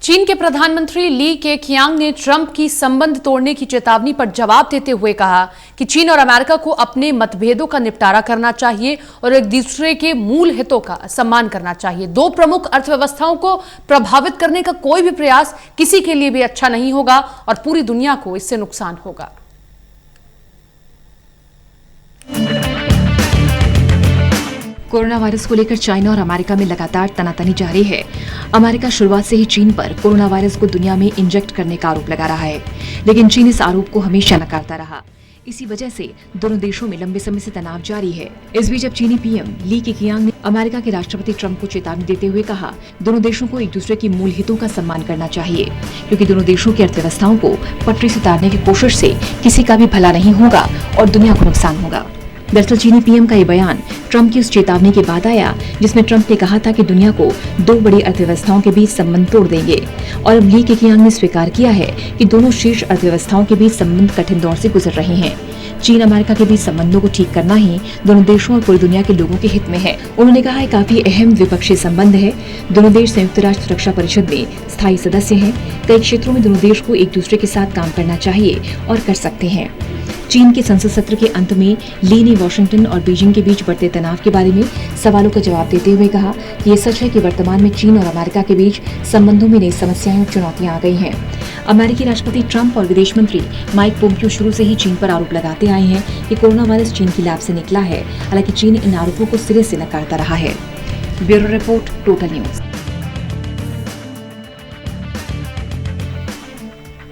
चीन के प्रधानमंत्री ली केक्यांग ने ट्रंप की संबंध तोड़ने की चेतावनी पर जवाब देते हुए कहा कि चीन और अमेरिका को अपने मतभेदों का निपटारा करना चाहिए और एक दूसरे के मूल हितों का सम्मान करना चाहिए। दो प्रमुख अर्थव्यवस्थाओं को प्रभावित करने का कोई भी प्रयास किसी के लिए भी अच्छा नहीं होगा और पूरी दुनिया को इससे नुकसान होगा। कोरोना वायरस को लेकर चाइना और अमेरिका में लगातार तनातनी जारी है। अमेरिका शुरुआत से ही चीन पर कोरोना वायरस को दुनिया में इंजेक्ट करने का आरोप लगा रहा है, लेकिन चीन इस आरोप को हमेशा नकारता रहा। इसी वजह से दोनों देशों में लंबे समय से तनाव जारी है। इस बीच अब चीनी पीएम ली केक्यांग ने अमेरिका के राष्ट्रपति ट्रंप को चेतावनी देते हुए कहा, दोनों देशों को एक दूसरे के मूल हितों का सम्मान करना चाहिए, क्योंकि दोनों देशों की अर्थव्यवस्थाओं को पटरी से उतारने की कोशिश से किसी का भी भला नहीं होगा और दुनिया को नुकसान होगा। दरअसल चीनी पीएम का ये बयान ट्रंप की उस चेतावनी के बाद आया जिसमें ट्रंप ने कहा था कि दुनिया को दो बड़ी अर्थव्यवस्थाओं के बीच संबंध तोड़ देंगे, और अब ली केक्यांग ने स्वीकार किया है कि दोनों शीर्ष अर्थव्यवस्थाओं के बीच संबंध कठिन दौर से गुजर रहे हैं। चीन अमेरिका के बीच संबंधों को ठीक करना ही दोनों देशों और पूरी दुनिया के लोगों के हित में है। उन्होंने कहा है काफी अहम द्विपक्षीय संबंध है। दोनों देश संयुक्त राष्ट्र सुरक्षा परिषद में स्थायी सदस्य हैं। कई क्षेत्रों में दोनों देश को एक दूसरे के साथ काम करना चाहिए और कर सकते हैं। चीन के संसद सत्र के अंत में ली ने वाशिंगटन और बीजिंग के बीच बढ़ते तनाव के बारे में सवालों का जवाब देते हुए कहा कि ये सच है कि वर्तमान में चीन और अमेरिका के बीच संबंधों में नई समस्याएं और चुनौतियां आ गई हैं। अमेरिकी राष्ट्रपति ट्रंप और विदेश मंत्री माइक पोम्पियो शुरू से ही चीन पर आरोप लगाते आए हैं कि कोरोना वायरस चीन की लैब से निकला है। हालांकि चीन इन आरोपों को सिरे से नकारता रहा है। Bureau report, total news.